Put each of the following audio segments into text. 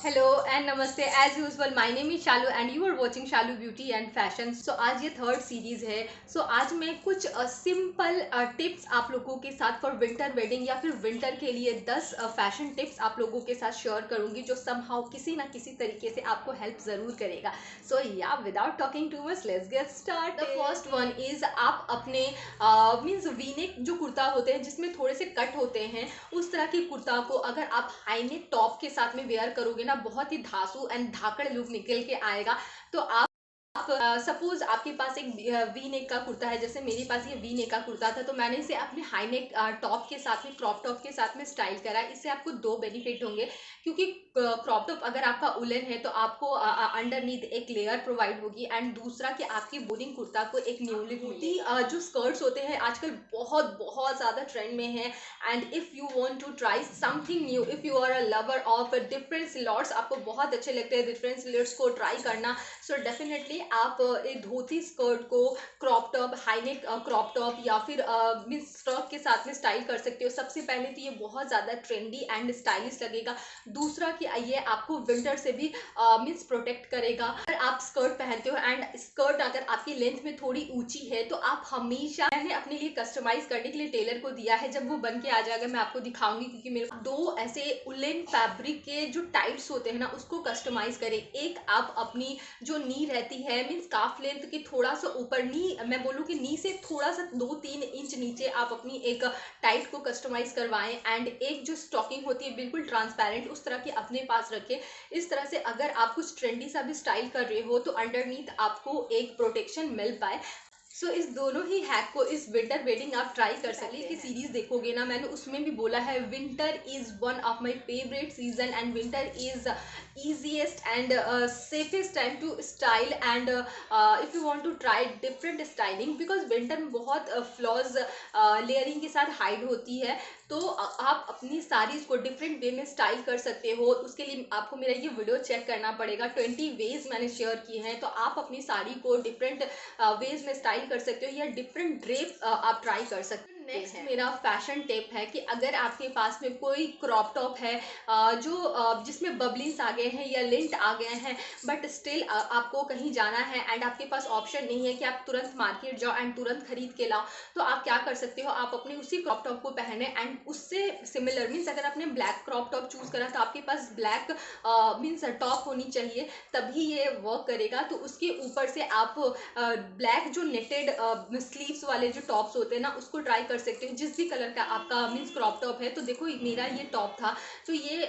Hello and namaste as usual my name is Shalu and you are watching Shalu beauty and fashion. So आज ये third series है। सो आज मैं कुछ सिंपल टिप्स आप लोगों के साथ फॉर विंटर वेडिंग या फिर विंटर के लिए 10 फैशन टिप्स आप लोगों के साथ शेयर करूंगी जो समहाउ किसी ना किसी तरीके से आपको हेल्प जरूर करेगा। सो या without talking too much let's get start. The first one is आप अपने मीन्स वीनेक जो कुर्ता होते हैं जिसमें थोड़े से कट होते हैं, उस तरह की कुर्ता को अगर आप हाईनेक टॉप के साथ में वेयर करोगे ना, बहुत ही धांसू एंड धाकड़ लुक निकल के आएगा। तो आप सपोज आपके पास एक वी नेक का कुर्ता है, जैसे मेरे पास ये वी नेक का कुर्ता था, तो मैंने इसे अपने हाई नेक टॉप के साथ में, क्रॉप टॉप के साथ में स्टाइल करा। इससे आपको दो बेनिफिट होंगे, क्योंकि क्रॉप टॉप अगर आपका उलन है तो आपको अंडरनीथ एक लेयर प्रोवाइड होगी, एंड दूसरा कि आपकी बोरिंग कुर्ता को एक न्यू लुक मिलेगी। जो स्कर्ट्स होते हैं आजकल बहुत बहुत ज़्यादा ट्रेंड में है, and if you want to try something new, if you are a lover of different silhouettes, आपको बहुत अच्छे लगते हैं डिफरेंट सिलॉट्स को ट्राई करना, सो डेफिनेटली आप एक धोती स्कर्ट को crop top, high neck crop top या फिर मीन्स स्कर्ट के साथ में स्टाइल कर सकते हो। सबसे पहले तो ये बहुत ज़्यादा ट्रेंडी एंड स्टाइलिश लगेगा। दूसरा कि ये आपको विंटर से भी मीन्स प्रोटेक्ट करेगा। अगर आप स्कर्ट पहनते हो एंड स्कर्ट अगर आपकी लेंथ में थोड़ी ऊंची है, तो आप हमेशा, मैंने अपने लिए कस्टमाइज करने के लिए टेलर को दिया है, जब वो बन के आ जाएगा मैं आपको दिखाऊंगी, क्योंकि मेरे दो ऐसे उलेन फैब्रिक के जो टाइप्स होते हैं ना, उसको कस्टमाइज करें। एक आप अपनी जो नी रहती है मीन्स काफ लेंथ के थोड़ा सा ऊपर, नी मैं बोलूँ कि नी से थोड़ा सा 2-3 इंच नीचे आप अपनी एक टाइट को कस्टमाइज करवाएं, एंड एक जो स्टॉकिंग होती है बिल्कुल ट्रांसपेरेंट, उस तरह की अपने पास रखें। इस तरह से अगर आप कुछ ट्रेंडी सा भी स्टाइल कर रहे हो तो अंडरनीथ आपको एक प्रोटेक्शन मिल पाए। इस दोनों ही हैक को इस विंटर वेडिंग आप ट्राई कर सकते हैं। कि सीरीज देखोगे ना, मैंने उसमें भी बोला है winter is one of my favourite season and winter is easiest and safest time to style, and if you want to try different styling, because winter में बहुत फ्लॉज लेयरिंग के साथ हाइड होती है, तो आप अपनी साड़ीज को डिफरेंट वे में स्टाइल कर सकते हो। उसके लिए आपको मेरा ये वीडियो चेक करना पड़ेगा, 20 वेज मैंने शेयर किए हैं, तो आप अपनी साड़ी को डिफरेंट वेज में स्टाइल कर सकते हो या डिफरेंट ड्रेप आप ट्राई कर सकते हो। नेक्स्ट मेरा फैशन टिप है कि अगर आपके पास में कोई क्रॉप टॉप है जो जिसमें बबलिंग्स आ गए हैं या लिंट आ गए हैं, बट स्टिल आपको कहीं जाना है एंड आपके पास ऑप्शन नहीं है कि आप तुरंत मार्केट जाओ एंड तुरंत खरीद के लाओ, तो आप क्या कर सकते हो, आप अपने उसी क्रॉप टॉप को पहने एंड उससे सिमिलर, मीन्स अगर आपने ब्लैक क्रॉप टॉप चूज करा तो आपके पास ब्लैक मीन्स टॉप होनी चाहिए, तभी ये वर्क करेगा। तो उसके ऊपर से आप ब्लैक जो नेटेड स्लीव्स वाले जो टॉप्स होते हैं ना, उसको ट्राई कर सकते हो, जिस भी कलर का आपका मीन्स क्रॉप टॉप है। तो देखो मेरा ये टॉप था, तो ये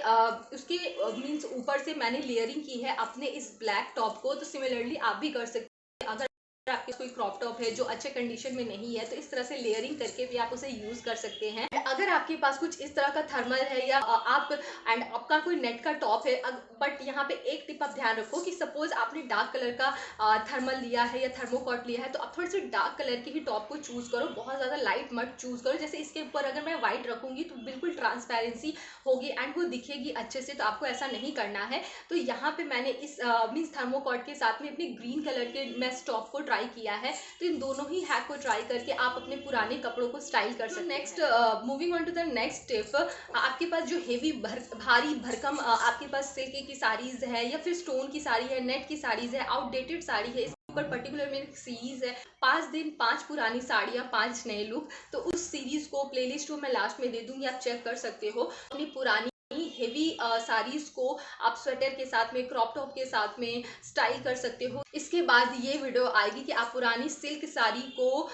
उसके मीन्स ऊपर से मैंने लेयरिंग की है अपने इस ब्लैक टॉप को, तो सिमिलरली आप भी कर सकते हैं। अगर आपके कोई क्रॉप टॉप है जो अच्छे कंडीशन में नहीं है, तो इस तरह से लेयरिंग करके भी आप उसे यूज कर सकते हैं। अगर आपके पास कुछ इस तरह का थर्मल है या आप एंड आपका कोई नेट का टॉप है, बट यहाँ पे एक टिप आप ध्यान रखो कि सपोज आपने डार्क कलर का थर्मल लिया है या थर्मोकॉट लिया है, तो आप थोड़े से डार्क कलर की ही टॉप को चूज करो, बहुत ज्यादा लाइट मत चूज करो। जैसे इसके ऊपर अगर मैं व्हाइट रखूंगी तो बिल्कुल ट्रांसपेरेंसी होगी एंड वो दिखेगी अच्छे से, तो आपको ऐसा नहीं करना है। तो यहाँ पे मैंने इस मीन्स थर्मोकॉट के साथ में अपने ग्रीन कलर के मैं टॉप को ट्राई किया है। तो इन दोनों ही हैक को ट्राई करके आप अपने पुराने कपड़ों को स्टाइल कर सकते हैं। Next moving on to the next tip, आपके पास जो हेवी भारी भरकम आपके पास सिल्क की साड़ीज है या फिर स्टोन की साड़ी है, नेट की साड़ीज है, आउटडेटेड साड़ी है, ऊपर पर्टिकुलर में सीरीज है 5 दिन 5 पुरानी साड़ियाँ 5 नए लुक, तो उस सीरीज को प्लेलिस्ट को मैं लास्ट में दे दूंगी, आप चेक कर सकते हो। अपनी पुरानी हेवी साड़ीज को आप स्वेटर के साथ में, क्रॉप टॉप के साथ में स्टाइल कर सकते हो। इसके बाद ये वीडियो आएगी कि आप पुरानी सिल्क साड़ी को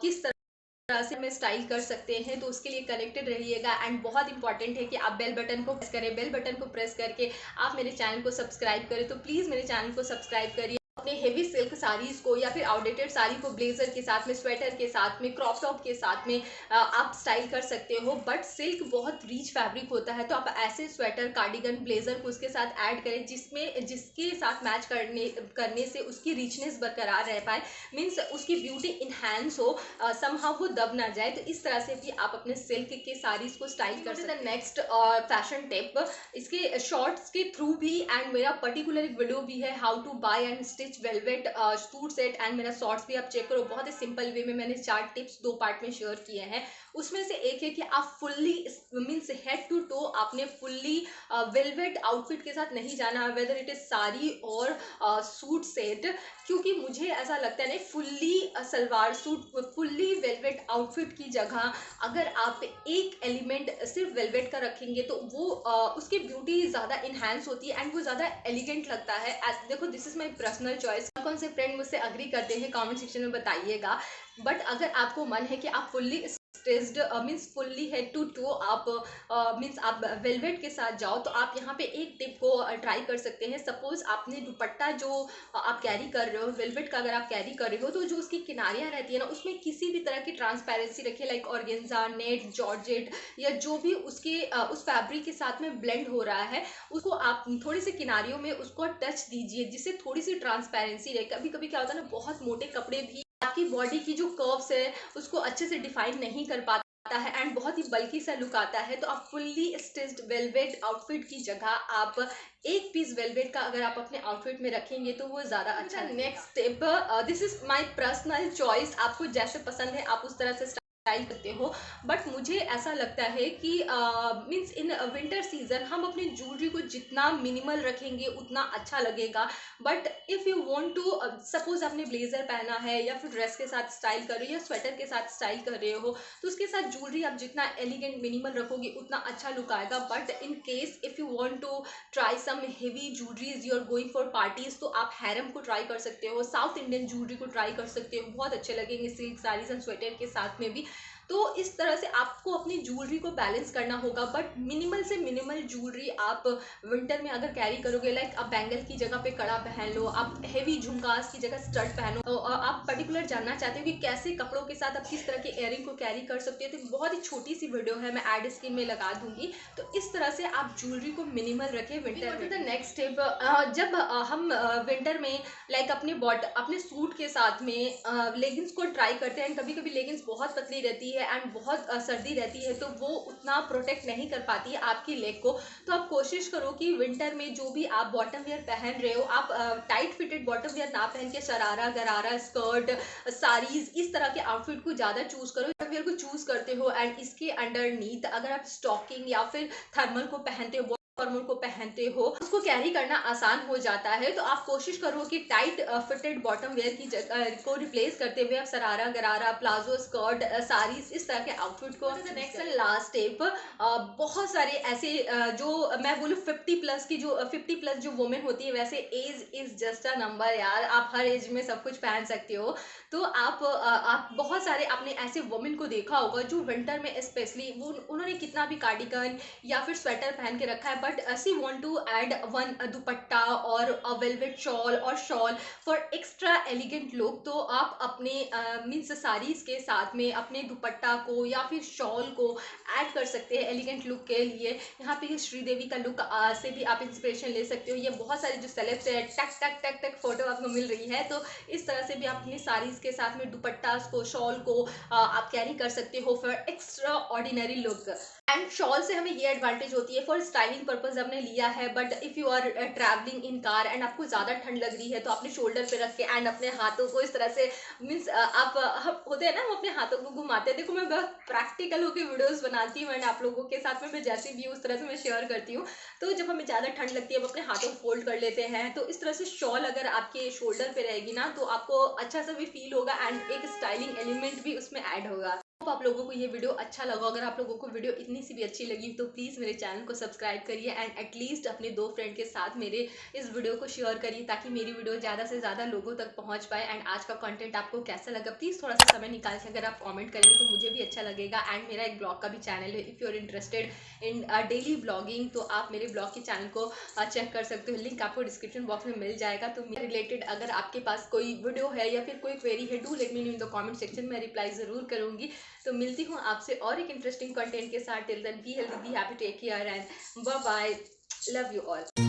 किस तरह से में स्टाइल कर सकते हैं, तो उसके लिए कनेक्टेड रहिएगा। एंड बहुत इंपॉर्टेंट है कि आप बेल बटन को प्रेस करें, बेल बटन को प्रेस करके आप मेरे चैनल को सब्सक्राइब करें। तो प्लीज़ मेरे चैनल को सब्सक्राइब करिए। अपने हेवी सिल्क साड़ीज को या फिर आउटडेटेड साड़ी को ब्लेजर के साथ में, स्वेटर के साथ में, क्रॉप टॉप के साथ में आप स्टाइल कर सकते हो। बट सिल्क बहुत रीच फैब्रिक होता है, तो आप ऐसे स्वेटर, कार्डिगन, ब्लेजर को उसके साथ ऐड करें जिसमें जिसके साथ मैच करने से उसकी रिचनेस बरकरार रह पाए, मीन्स उसकी ब्यूटी इन्हांस हो, समहाउ वो दब ना जाए। तो इस तरह से भी आप अपने सिल्क के साड़ीज को स्टाइल कर सकते हैं। नेक्स्ट फैशन टिप, इसके शॉर्ट्स के थ्रू भी एंड मेरा पर्टिकुलर एक वीडियो भी है, how to buy and stitch velvet suit set, and मेरा शॉर्ट्स भी आप चेक करो। बहुत ही सिंपल वे में मैंने 4 टिप्स 2 पार्ट में शेयर किए हैं, उसमें से एक है कि आप fully means head to toe आपने फुल्ली वेलवेट आउटफिट के साथ नहीं जाना है, वेदर इट इज साड़ी और सूट सेट। क्योंकि मुझे ऐसा लगता है नहीं, fully salwar suit fully velvet outfit की जगह अगर आप एक एलिमेंट सिर्फ वेलवेट का रखेंगे तो वो उसकी ब्यूटी ज़्यादा इन्हांस होती है एंड वो ज़्यादा एलिगेंट लगता है। देखो this is my personal choice, कौन से फ्रेंड मुझसे अग्री करते हैं कमेंट सेक्शन में बताइएगा। बट अगर आपको मन है कि आप fully stressed means fully head to toe आप मीन्स आप वेलवेट के साथ जाओ, तो आप यहाँ पे एक टिप को ट्राई कर सकते हैं। सपोज आपने दुपट्टा जो आप कैरी कर रहे हो वेलवेट का, अगर आप कैरी कर रहे हो तो जो उसकी किनारियाँ रहती है ना, उसमें किसी भी तरह की ट्रांसपेरेंसी रखिए, लाइक ऑर्गेन्जा, नेट, जॉर्जेट या जो भी उसके उस फैब्रिक के साथ में ब्लेंड हो रहा है, उसको आप थोड़ी सी किनारियों में उसको टच दीजिए जिससे थोड़ी सी ट्रांसपेरेंसी रहे। कभी कभी क्या होता है ना, बहुत मोटे कपड़े भी आपकी बॉडी की जो कर्व्स है उसको अच्छे से डिफाइन नहीं कर पाता है एंड बहुत ही बल्कि सा लुक आता है। तो आप फुल्ली स्टिच्ड वेलवेट आउटफिट की जगह आप एक पीस वेलवेट का अगर आप अपने आउटफिट में रखेंगे तो वो ज्यादा अच्छा। Next step, this is my personal choice, आपको जैसे पसंद है आप उस तरह से स्टाइल करते हो, बट मुझे ऐसा लगता है कि मीन्स इन विंटर सीजन हम अपनी ज्वेलरी को जितना मिनिमल रखेंगे उतना अच्छा लगेगा। But if you want to suppose आपने ब्लेजर पहना है या फिर ड्रेस के साथ स्टाइल कर रहे हो या स्वेटर के साथ स्टाइल कर रहे हो, तो उसके साथ ज्वेलरी आप जितना एलिगेंट मिनिमल रखोगे उतना अच्छा लुक आएगा। But in case if you want to try some heavy jewelleries, you are going for parties, तो आप हैरम को ट्राई कर सकते हो, साउथ इंडियन ज्वेलरी को ट्राई कर सकते हो, बहुत अच्छे लगेंगे सिल्क साड़ीज एंड स्वेटर के साथ में भी। तो इस तरह से आपको अपनी ज्वेलरी को बैलेंस करना होगा। बट मिनिमल से मिनिमल ज्वेलरी आप विंटर में अगर कैरी करोगे, लाइक आप बैंगल की जगह पे कड़ा पहन लो, आप हेवी झुमकास की जगह स्टड पहनो, तो आप पर्टिकुलर जानना चाहते हो कि कैसे कपड़ों के साथ आप किस तरह के इयरिंग को कैरी कर सकते हो, तो बहुत ही छोटी सी वीडियो है, मैं एड स्क्रीन में लगा दूंगी। तो इस तरह से आप ज्वेलरी को मिनिमल रखें विंटर में। द नेक्स्ट स्टेप, जब हम विंटर में लाइक अपने सूट के साथ में लेगिंग्स को ट्राई करते हैं, कभी कभी लेगिंग्स बहुत पतली रहती है एंड बहुत सर्दी रहती है तो वो उतना प्रोटेक्ट नहीं कर पाती है आपकी लेग को। तो आप कोशिश करो कि विंटर में जो भी आप बॉटम वेयर पहन रहे हो, आप टाइट फिटेड बॉटम वेयर ना पहन के शरारा, गरारा, स्कर्ट, साड़ीज इस तरह के आउटफिट को ज्यादा चूज करो। बॉटम वेयर को चूज करते हो एंड इसके अंडरनीथ अगर आप स्टॉकिंग या फिर थर्मल को पहनते हो, फॉर्मल को पहनते हो, उसको कैरी करना आसान हो जाता है। तो आप कोशिश करो कि टाइट फिटेड बॉटम वेयर की जगह को रिप्लेस करते हुए आप शरारा, गरारा, प्लाजो, स्कर्ट, साड़ीज इस तरह के आउटफिट को। नेक्स्ट एंड लास्ट स्टेप, बहुत सारे ऐसे जो मैं बोलूँ 50 प्लस जो वुमेन होती है, वैसे age is just a number यार, आप हर एज में सब कुछ पहन सकते हो। तो आप बहुत सारे आपने ऐसे वुमेन को देखा होगा जो विंटर में स्पेशली वो उन्होंने कितना भी कार्डिगन या फिर स्वेटर पहन के रखा है, but she want to add one dupatta और वेलवेट शॉल और shawl for extra elegant look. तो आप अपने मीन्स साड़ीज के साथ में अपने दुपट्टा को या फिर शॉल को ऐड कर सकते हैं एलिगेंट लुक के लिए। यहाँ पे ये श्रीदेवी का लुक से भी आप इंस्पिरेशन ले सकते हो। ये बहुत सारे जो सेलेब्स है टक टक टक टक फोटो आपको मिल रही है, तो इस तरह से भी आप अपनी साड़ीज के साथ में दुपट्टा को, शॉल को आप कैरी कर सकते हो for extra ordinary look. And shawl से हमें ये एडवांटेज होती है, फॉर स्टाइलिंग पर्पज हमने लिया है, but if you are travelling in car and आपको ज़्यादा ठंड लग रही है तो अपने शोल्डर पे रख के एंड अपने हाथों को इस तरह से मीन्स आप होते हैं ना, हम अपने हाथों को घुमाते हैं। देखो मैं बहुत प्रैक्टिकल होकर वीडियोस बनाती हूँ एंड आप लोगों के साथ में मैं जैसी भी उस तरह से मैं शेयर करती हूँ। तो जब हमें ज़्यादा ठंड लगती है हम अपने हाथों को फोल्ड कर लेते हैं, तो इस तरह से शॉल अगर आपके शोल्डर पे रहेगी ना तो आपको अच्छा सा भी फील होगा एंड एक स्टाइलिंग एलिमेंट भी उसमें ऐड होगा। आप लोगों को ये वीडियो अच्छा लगा, अगर आप लोगों को वीडियो इतनी सी भी अच्छी लगी तो प्लीज़ मेरे चैनल को सब्सक्राइब करिए एंड एटलीस्ट अपने 2 फ्रेंड के साथ मेरे इस वीडियो को शेयर करिए ताकि मेरी वीडियो ज़्यादा से ज़्यादा लोगों तक पहुंच पाए। एंड आज का कंटेंट आपको कैसा लगा प्लीज़ थोड़ा सा समय निकाल के अगर आप कमेंट करेंगे तो मुझे भी अच्छा लगेगा। एंड मेरा एक ब्लॉग का भी चैनल है, if you are interested in daily blogging तो आप मेरे ब्लॉग के चैनल को चेक कर सकते हो, लिंक आपको डिस्क्रिप्शन बॉक्स में मिल जाएगा। तो मेरे रिलेटेड अगर आपके पास कोई वीडियो है या फिर कोई क्वेरी है, do let me know in the comment section में, रिप्लाई ज़रूर करूँगी। तो मिलती हूँ आपसे और एक इंटरेस्टिंग कंटेंट के साथ। Till then be healthy, be happy, take care and bye bye, love you all.